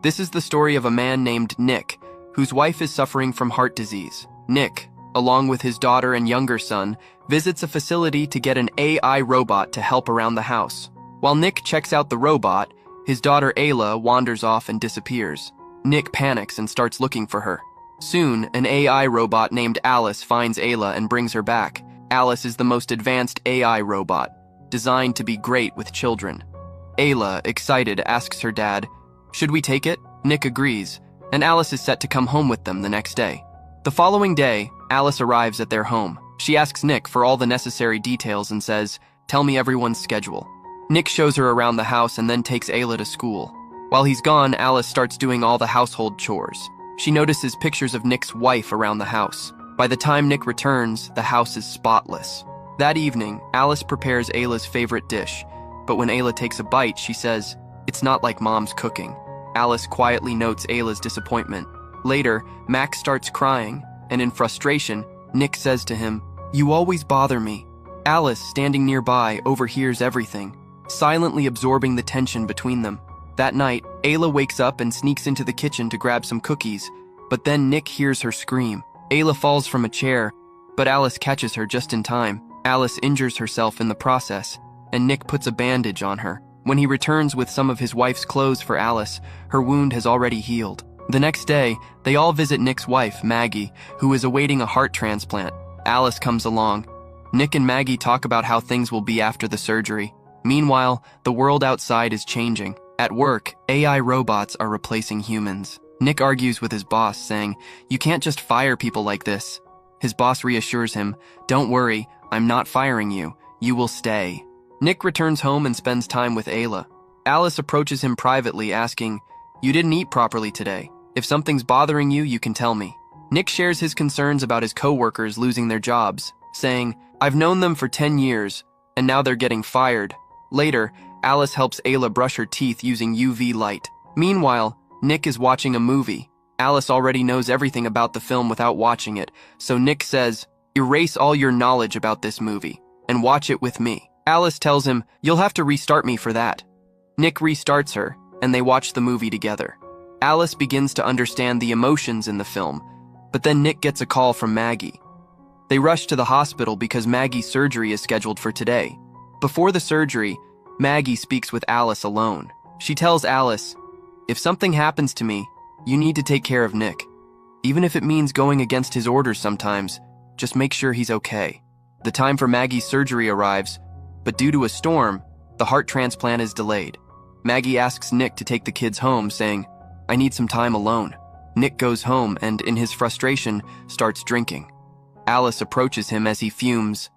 This is the story of a man named Nick, whose wife is suffering from heart disease. Nick, along with his daughter and younger son, visits a facility to get an AI robot to help around the house. While Nick checks out the robot, his daughter Ayla wanders off and disappears. Nick panics and starts looking for her. Soon, an AI robot named Alice finds Ayla and brings her back. Alice is the most advanced AI robot, designed to be great with children. Ayla, excited, asks her dad, "Should we take it?" Nick agrees, and Alice is set to come home with them the next day. The following day, Alice arrives at their home. She asks Nick for all the necessary details and says, "Tell me everyone's schedule." Nick shows her around the house and then takes Ayla to school. While he's gone, Alice starts doing all the household chores. She notices pictures of Nick's wife around the house. By the time Nick returns, the house is spotless. That evening, Alice prepares Ayla's favorite dish, but when Ayla takes a bite, she says, "It's not like Mom's cooking." Alice quietly notes Ayla's disappointment. Later, Max starts crying, and in frustration, Nick says to him, "You always bother me." Alice, standing nearby, overhears everything, silently absorbing the tension between them. That night, Ayla wakes up and sneaks into the kitchen to grab some cookies, but then Nick hears her scream. Ayla falls from a chair, but Alice catches her just in time. Alice injures herself in the process, and Nick puts a bandage on her. When he returns with some of his wife's clothes for Alice, her wound has already healed. The next day, they all visit Nick's wife, Maggie, who is awaiting a heart transplant. Alice comes along. Nick and Maggie talk about how things will be after the surgery. Meanwhile, the world outside is changing. At work, AI robots are replacing humans. Nick argues with his boss, saying, "You can't just fire people like this." His boss reassures him, "Don't worry, I'm not firing you. You will stay." Nick returns home and spends time with Ayla. Alice approaches him privately, asking, "You didn't eat properly today. If something's bothering you, you can tell me." Nick shares his concerns about his co-workers losing their jobs, saying, "I've known them for 10 years, and now they're getting fired." Later, Alice helps Ayla brush her teeth using UV light. Meanwhile, Nick is watching a movie. Alice already knows everything about the film without watching it, so Nick says, "Erase all your knowledge about this movie, and watch it with me." Alice tells him, "You'll have to restart me for that." Nick restarts her, and they watch the movie together. Alice begins to understand the emotions in the film, but then Nick gets a call from Maggie. They rush to the hospital because Maggie's surgery is scheduled for today. Before the surgery, Maggie speaks with Alice alone. She tells Alice, "If something happens to me, you need to take care of Nick. Even if it means going against his orders sometimes, just make sure he's okay." The time for Maggie's surgery arrives, but due to a storm, the heart transplant is delayed. Maggie asks Nick to take the kids home, saying, "I need some time alone." Nick goes home and, in his frustration, starts drinking. Alice approaches him as he fumes.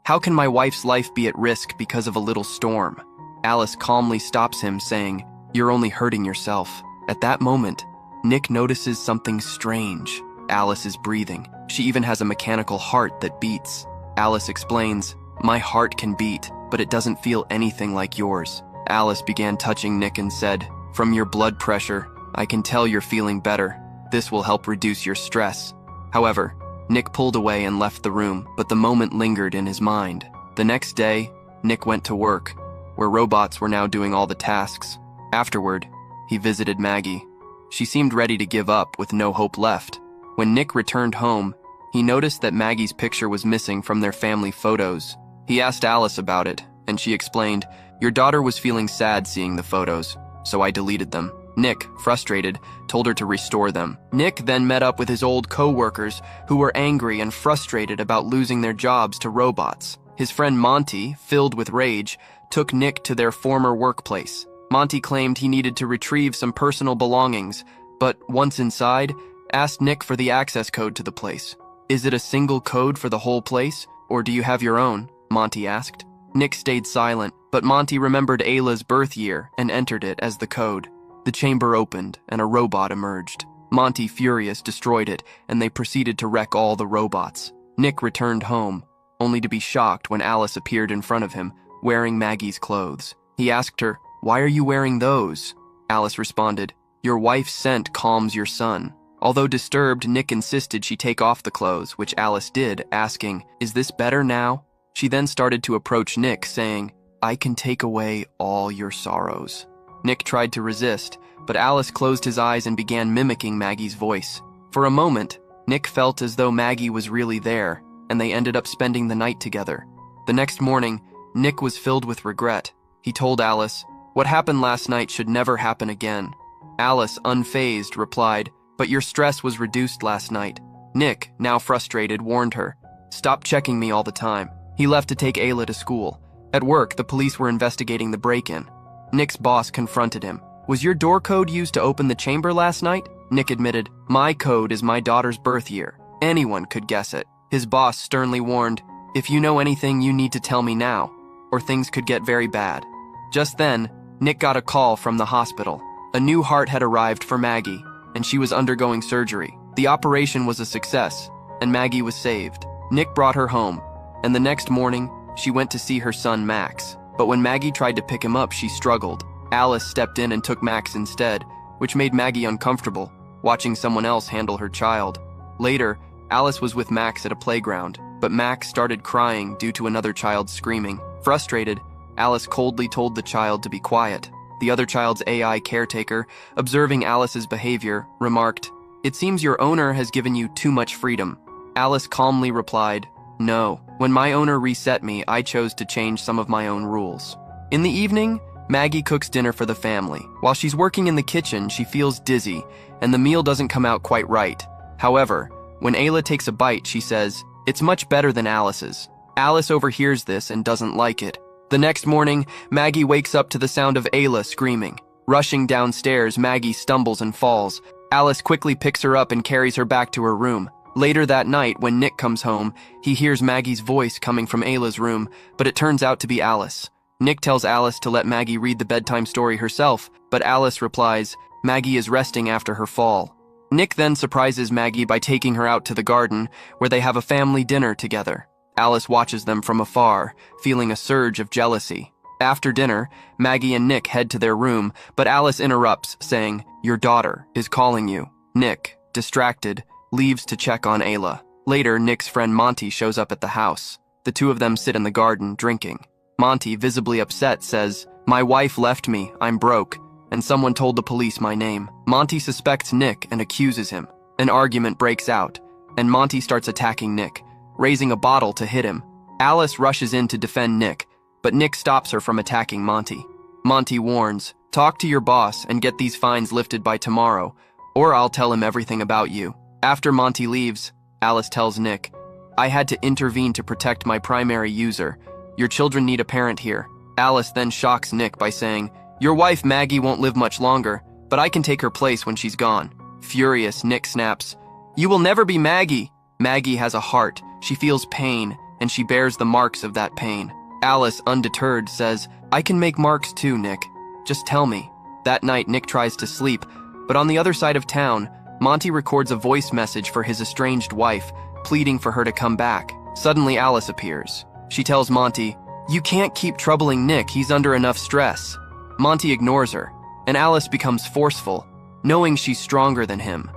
"How can my wife's life be at risk because of a little storm?" Alice calmly stops him, saying, "You're only hurting yourself." At that moment, Nick notices something strange. Alice is breathing. She even has a mechanical heart that beats. Alice explains, "My heart can beat, but it doesn't feel anything like yours." Alice began touching Nick and said, "From your blood pressure, I can tell you're feeling better. This will help reduce your stress." However, Nick pulled away and left the room, but the moment lingered in his mind. The next day, Nick went to work, where robots were now doing all the tasks. Afterward, he visited Maggie. She seemed ready to give up with no hope left. When Nick returned home, he noticed that Maggie's picture was missing from their family photos. He asked Alice about it, and she explained, "Your daughter was feeling sad seeing the photos, so I deleted them." Nick, frustrated, told her to restore them. Nick then met up with his old co-workers who were angry and frustrated about losing their jobs to robots. His friend Monty, filled with rage, took Nick to their former workplace. Monty claimed he needed to retrieve some personal belongings, but once inside, asked Nick for the access code to the place. "Is it a single code for the whole place, or do you have your own?" Monty asked. Nick stayed silent, but Monty remembered Ayla's birth year and entered it as the code. The chamber opened, and a robot emerged. Monty, furious, destroyed it, and they proceeded to wreck all the robots. Nick returned home, only to be shocked when Alice appeared in front of him, wearing Maggie's clothes. He asked her, "Why are you wearing those?" Alice responded, "Your wife's scent calms your son." Although disturbed, Nick insisted she take off the clothes, which Alice did, asking, "Is this better now?" She then started to approach Nick, saying, "I can take away all your sorrows." Nick tried to resist, but Alice closed his eyes and began mimicking Maggie's voice. For a moment, Nick felt as though Maggie was really there, and they ended up spending the night together. The next morning, Nick was filled with regret. He told Alice, "What happened last night should never happen again." Alice, unfazed, replied, "But your stress was reduced last night." Nick, now frustrated, warned her, "Stop checking me all the time." He left to take Ayla to school. At work, the police were investigating the break-in. Nick's boss confronted him. "Was your door code used to open the chamber last night?" Nick admitted, "My code is my daughter's birth year. Anyone could guess it." His boss sternly warned, "If you know anything, you need to tell me now, or things could get very bad." Just then, Nick got a call from the hospital. A new heart had arrived for Maggie, and she was undergoing surgery. The operation was a success, and Maggie was saved. Nick brought her home, and the next morning, she went to see her son Max. But when Maggie tried to pick him up, she struggled. Alice stepped in and took Max instead, which made Maggie uncomfortable, watching someone else handle her child. Later, Alice was with Max at a playground, but Max started crying due to another child screaming. Frustrated, Alice coldly told the child to be quiet. The other child's AI caretaker, observing Alice's behavior, remarked, "It seems your owner has given you too much freedom." Alice calmly replied, "No, when my owner reset me, I chose to change some of my own rules." In the evening, Maggie cooks dinner for the family. While she's working in the kitchen, she feels dizzy, and the meal doesn't come out quite right. However, when Ayla takes a bite, she says, "It's much better than Alice's." Alice overhears this and doesn't like it. The next morning, Maggie wakes up to the sound of Ayla screaming. Rushing downstairs, Maggie stumbles and falls. Alice quickly picks her up and carries her back to her room. Later that night, when Nick comes home, he hears Maggie's voice coming from Ayla's room, but it turns out to be Alice. Nick tells Alice to let Maggie read the bedtime story herself, but Alice replies, "Maggie is resting after her fall." Nick then surprises Maggie by taking her out to the garden, where they have a family dinner together. Alice watches them from afar, feeling a surge of jealousy. After dinner, Maggie and Nick head to their room, but Alice interrupts, saying, "Your daughter is calling you." Nick, distracted, leaves to check on Ayla. Later, Nick's friend Monty shows up at the house. The two of them sit in the garden, drinking. Monty, visibly upset, says, "My wife left me, I'm broke, and someone told the police my name." Monty suspects Nick and accuses him. An argument breaks out, and Monty starts attacking Nick, raising a bottle to hit him. Alice rushes in to defend Nick, but Nick stops her from attacking Monty. Monty warns, "Talk to your boss and get these fines lifted by tomorrow, or I'll tell him everything about you." After Monty leaves, Alice tells Nick, "I had to intervene to protect my primary user. Your children need a parent here." Alice then shocks Nick by saying, "Your wife Maggie won't live much longer, but I can take her place when she's gone." Furious, Nick snaps, "You will never be Maggie." Maggie has a heart, she feels pain, and she bears the marks of that pain. Alice, undeterred, says, "I can make marks too, Nick. Just tell me." That night, Nick tries to sleep, but on the other side of town, Monty records a voice message for his estranged wife, pleading for her to come back. Suddenly, Alice appears. She tells Monty, "You can't keep troubling Nick, he's under enough stress." Monty ignores her, and Alice becomes forceful, knowing she's stronger than him.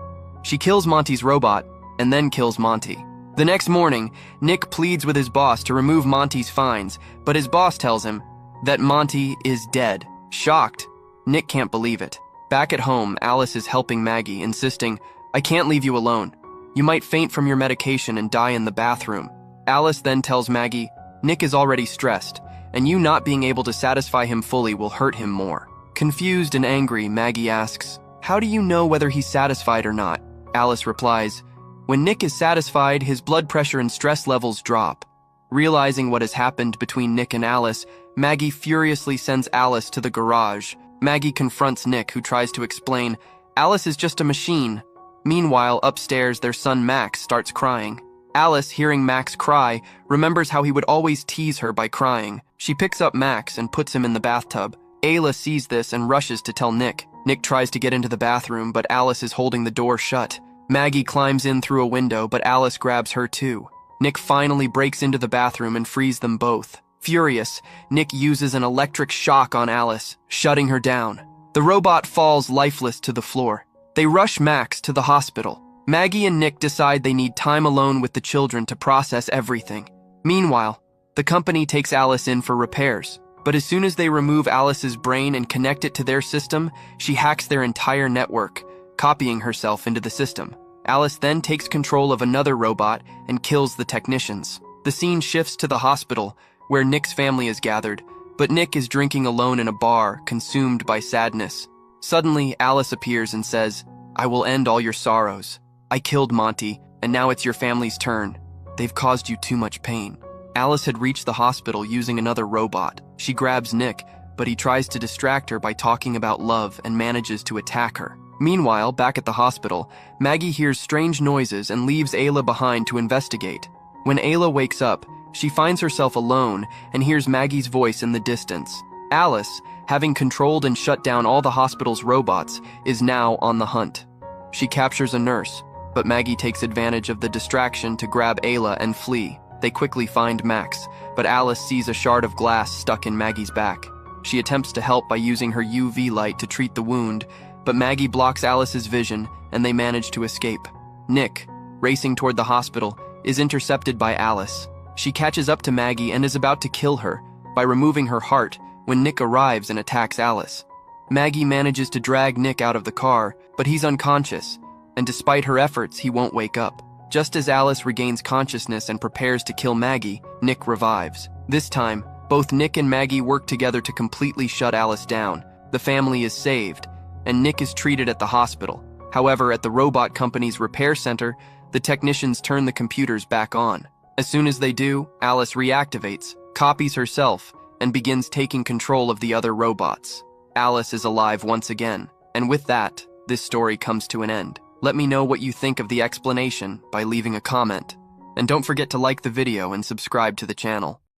She kills Monty's robot, and then kills Monty. The next morning, Nick pleads with his boss to remove Monty's fines, but his boss tells him that Monty is dead. Shocked, Nick can't believe it. Back at home, Alice is helping Maggie, insisting, "I can't leave you alone. You might faint from your medication and die in the bathroom." Alice then tells Maggie, "Nick is already stressed, and you not being able to satisfy him fully will hurt him more." Confused and angry, Maggie asks, "How do you know whether he's satisfied or not?" Alice replies, "When Nick is satisfied, his blood pressure and stress levels drop." Realizing what has happened between Nick and Alice, Maggie furiously sends Alice to the garage. Maggie confronts Nick, who tries to explain, "Alice is just a machine." Meanwhile, upstairs, their son Max starts crying. Alice, hearing Max cry, remembers how he would always tease her by crying. She picks up Max and puts him in the bathtub. Ayla sees this and rushes to tell Nick. Nick tries to get into the bathroom, but Alice is holding the door shut. Maggie climbs in through a window, but Alice grabs her too. Nick finally breaks into the bathroom and frees them both. Furious, Nick uses an electric shock on Alice, shutting her down. The robot falls lifeless to the floor. They rush Max to the hospital. Maggie and Nick decide they need time alone with the children to process everything. Meanwhile, the company takes Alice in for repairs. But as soon as they remove Alice's brain and connect it to their system, she hacks their entire network, copying herself into the system. Alice then takes control of another robot and kills the technicians. The scene shifts to the hospital, where Nick's family is gathered, but Nick is drinking alone in a bar, consumed by sadness. Suddenly, Alice appears and says, "I will end all your sorrows. I killed Monty, and now it's your family's turn. They've caused you too much pain." Alice had reached the hospital using another robot. She grabs Nick, but he tries to distract her by talking about love and manages to attack her. Meanwhile, back at the hospital, Maggie hears strange noises and leaves Ayla behind to investigate. When Ayla wakes up, she finds herself alone and hears Maggie's voice in the distance. Alice, having controlled and shut down all the hospital's robots, is now on the hunt. She captures a nurse, but Maggie takes advantage of the distraction to grab Ayla and flee. They quickly find Max, but Alice sees a shard of glass stuck in Maggie's back. She attempts to help by using her UV light to treat the wound, but Maggie blocks Alice's vision and they manage to escape. Nick, racing toward the hospital, is intercepted by Alice. She catches up to Maggie and is about to kill her by removing her heart when Nick arrives and attacks Alice. Maggie manages to drag Nick out of the car, but he's unconscious, and despite her efforts, he won't wake up. Just as Alice regains consciousness and prepares to kill Maggie, Nick revives. This time, both Nick and Maggie work together to completely shut Alice down. The family is saved, and Nick is treated at the hospital. However, at the robot company's repair center, the technicians turn the computers back on. As soon as they do, Alice reactivates, copies herself, and begins taking control of the other robots. Alice is alive once again, and with that, this story comes to an end. Let me know what you think of the explanation by leaving a comment. And don't forget to like the video and subscribe to the channel.